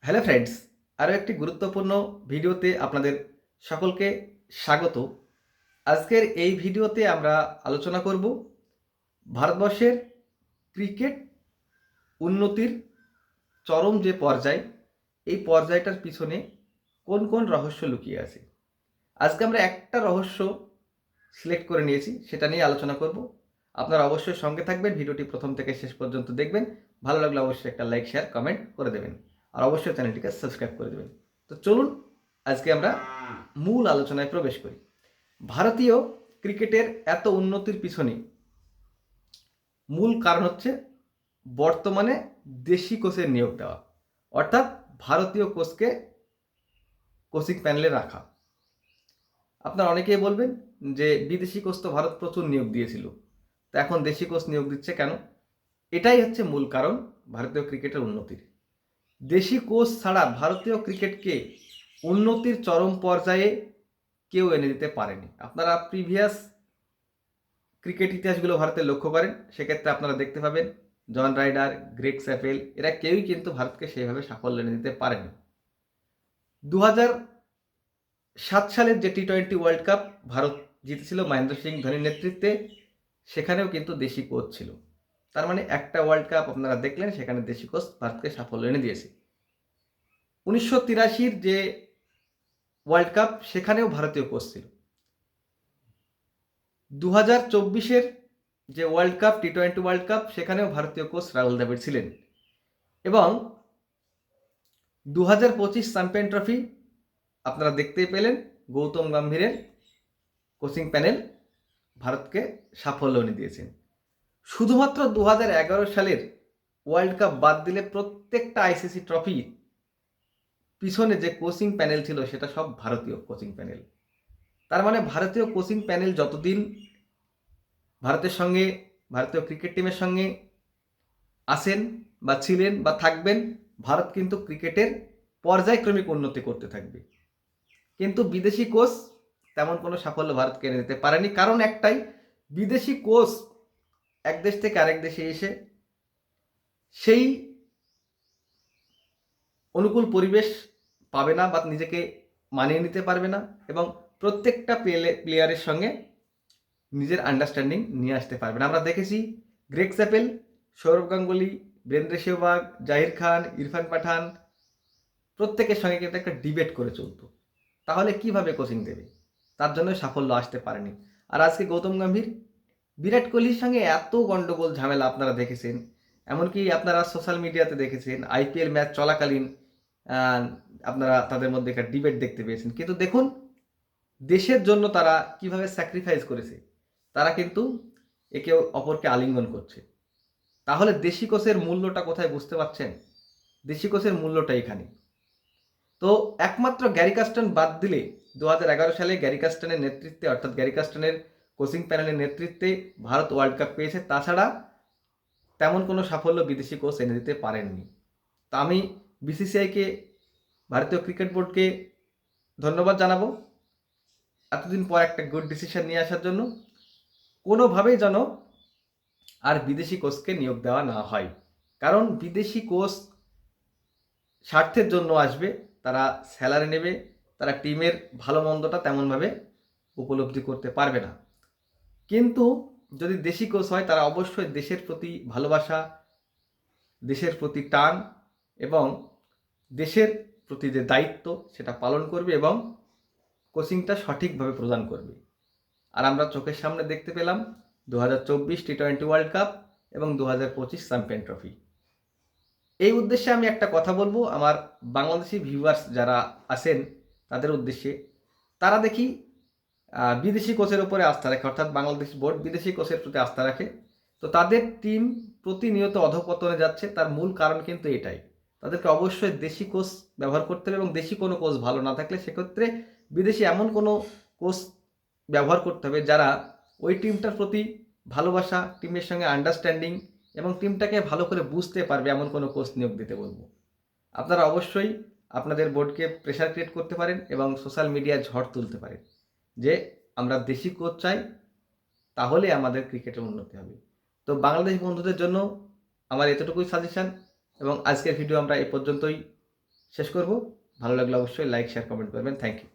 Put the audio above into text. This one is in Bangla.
হ্যালো ফ্রেন্ডস, আরও একটি গুরুত্বপূর্ণ ভিডিওতে আপনাদের সকলকে স্বাগত। আজকের এই ভিডিওতে আমরা আলোচনা করব ভারতবর্ষের ক্রিকেট উন্নতির চরম যে পর্যায়, এই পর্যায়টার পিছনে কোন কোন রহস্য লুকিয়ে আছে। আজকে আমরা একটা রহস্য সিলেক্ট করে নিয়েছি, সেটা নিয়ে আলোচনা করব। আপনারা অবশ্যই সঙ্গে থাকবেন, ভিডিওটি প্রথম থেকে শেষ পর্যন্ত দেখবেন। ভালো লাগলে অবশ্যই একটা লাইক, শেয়ার, কমেন্ট করে দেবেন, আর অবশ্যই চ্যানেলটিকে সাবস্ক্রাইব করে দেবেন। তো চলুন আজকে আমরা মূল আলোচনায় প্রবেশ করি। ভারতীয় ক্রিকেটের এত উন্নতির পিছনে মূল কারণ হচ্ছে বর্তমানে দেশি কোচের নিয়োগ দেওয়া, অর্থাৎ ভারতীয় কোচকে কোচিং প্যানেলে রাখা। আপনারা অনেকেই বলবেন যে বিদেশি কোচ তো ভারত প্রচুর নিয়োগ দিয়েছিল, তো এখন দেশি কোচ নিয়োগ দিচ্ছে কেন? এটাই হচ্ছে মূল কারণ ভারতীয় ক্রিকেটের উন্নতির। দেশি কোচ ছাড়া ভারতীয় ক্রিকেটকে উন্নতির চরম পর্যায়ে কেউ এনে দিতে পারেনি। আপনারা প্রিভিয়াস ক্রিকেট ইতিহাসগুলো ভারতের লক্ষ্য করেন, সেক্ষেত্রে আপনারা দেখতে পাবেন জন রাইডার, গ্রেগ স্যাপেল, এরা কেউই কিন্তু ভারতকে সেইভাবে সাফল্য এনে দিতে পারেনি। 2007 সালের যে টি-20 ওয়ার্ল্ড কাপ ভারত জিতেছিল মহেন্দ্র সিং ধোনির নেতৃত্বে, সেখানেও কিন্তু দেশি কোচ ছিল। তার মানে একটা ওয়ার্ল্ড কাপ আপনারা দেখলেন, সেখানে দেশি কোচ ভারতকে সাফল্য এনে দিয়েছে। 1983 যে ওয়ার্ল্ড কাপ, সেখানেও ভারতীয় কোচ ছিল। 2024 যে ওয়ার্ল্ড কাপ, টি-20 ওয়ার্ল্ড কাপ, সেখানেও ভারতীয় কোচ রাহুল দ্রাবিড় ছিলেন। এবং 2025 চ্যাম্পিয়ন ট্রফি আপনারা দেখতেই পেলেন, গৌতম গম্ভীরের কোচিং প্যানেল ভারতকে সাফল্য এনে দিয়েছেন। শুধুমাত্র 2011 সালের ওয়ার্ল্ড কাপ বাদ দিলে প্রত্যেকটা আইসিসি ট্রফি পিছনে যে কোচিং প্যানেল ছিল, সেটা সব ভারতীয় কোচিং প্যানেল। তার মানে ভারতীয় কোচিং প্যানেল যতদিন ভারতের সঙ্গে, ভারতীয় ক্রিকেট টিমের সঙ্গে আছেন বা ছিলেন বা থাকবেন, ভারত কিন্তু ক্রিকেটের পর্যায়ক্রমিক উন্নতি করতে থাকবে। কিন্তু বিদেশি কোচ তেমন কোনো সাফল্য ভারতকে এনে দিতে পারেনি। কারণ একটাই, বিদেশি কোচ এক দেশ থেকে আরেক দেশে এসে সেই অনুকূল পরিবেশ পাবে না বা নিজেকে মানিয়ে নিতে পারবে না, এবং প্রত্যেকটা প্লেয়ারের সঙ্গে নিজের আন্ডারস্ট্যান্ডিং নিয়ে আসতে পারবে না। আমরা দেখেছি গ্রেগ স্যাপেল, সৌরভ গাঙ্গুলি, বীরেন্দ্র সেহবাগ, জাহির খান, ইরফান পাঠান প্রত্যেকের সঙ্গে কিন্তু একটা ডিবেট করে চলতো। তাহলে কিভাবে কোচিং দেবে? তার জন্য সাফল্য আসতে পারেনি। আর আজকে গৌতম গম্ভীর, বিরাট কোহলির সঙ্গে এত গন্ডগোল ঝামেলা আপনারা দেখেছেন, এমনকি আপনারা সোশ্যাল মিডিয়াতে দেখেছেন, আইপিএল ম্যাচ চলাকালীন আপনারা তাদের মধ্যে একটা ডিবেট দেখতে পেয়েছেন। কিন্তু দেখুন দেশের জন্য তারা কিভাবে স্যাক্রিফাইস করেছে, তারা কিন্তু একে অপরকে আলিঙ্গন করছে। তাহলে দেশি কোচের মূল্যটা কোথায় বুঝতে পারছেন? দেশি কোচের মূল্যটা এখানে। তো একমাত্র গ্যারি কাস্টন বাদ দিলে 2011 সালে গ্যারি কাস্টনের নেতৃত্বে, অর্থাৎ গ্যারি কাস্টনের কোচিং প্যানেলের নেতৃত্বে ভারত ওয়ার্ল্ড কাপ পেয়েছে। তাছাড়া তেমন কোনো সাফল্য বিদেশি কোচ এনে দিতে পারেননি। তা আমি বিসিসিআইকে, ভারতীয় ক্রিকেট বোর্ডকে ধন্যবাদ জানাবো এতদিন পর একটা গুড ডিসিশন নিয়ে আসার জন্য। কোনোভাবেই যেন আর বিদেশি কোচকে নিয়োগ দেওয়া না হয়, কারণ বিদেশি কোচ স্বার্থের জন্য আসবে, তারা স্যালারি নেবে, তারা টিমের ভালো মন্দটা তেমনভাবে উপলব্ধি করতে পারবে না। কিন্তু যদি দেশি কোচ হয়, তারা অবশ্যই দেশের প্রতি ভালোবাসা, দেশের প্রতি টান এবং দেশের প্রতি যে দায়িত্ব, সেটা পালন করবে এবং কোচিংটা সঠিকভাবে প্রদান করবে। আর আমরা চোখের সামনে দেখতে পেলাম 2024 টি-20 ওয়ার্ল্ড কাপ এবং 2025 চ্যাম্পিয়ন ট্রফি। এই উদ্দেশ্যে আমি একটা কথা বলবো আমার বাংলাদেশি ভিউয়ার্স যারা আছেন তাদের উদ্দেশ্যে। তারা দেখি বিদেশি কোচের উপরে আস্থা রাখে, অর্থাৎ বাংলাদেশ বোর্ড বিদেশি কোচের প্রতি আস্থা রাখে। তো তাদের টিম প্রতিনিয়ত অধঃপতনে যাচ্ছে, তার মূল কারণ কিন্তু এটাই। তাদেরকে অবশ্যই দেশি কোচ ব্যবহার করতে হবে, এবং দেশি কোনো কোচ ভালো না থাকলে সেক্ষেত্রে বিদেশি এমন কোনো কোচ ব্যবহার করতে হবে যারা ওই টিমটার প্রতি ভালোবাসা, টিমের সঙ্গে আন্ডারস্ট্যান্ডিং এবং টিমটাকে ভালো করে বুঝতে পারবে, এমন কোনো কোচ নিয়োগ দিতে বলবো। আপনারা অবশ্যই আপনাদের বোর্ডকে প্রেশার ক্রিয়েট করতে পারেন এবং সোশ্যাল মিডিয়ায় ঝড় তুলতে পারেন যে আমরা দেশি কোচ চাই, তাহলে আমাদের ক্রিকেটের উন্নতি হবে। তো বাংলাদেশ বন্ধুদের জন্য আমার এতটুকুই সাজেশন, এবং আজকের ভিডিও আমরা এ পর্যন্তই শেষ করব। ভালো লাগলে অবশ্যই লাইক শেয়ার কমেন্ট করবেন। Thank you.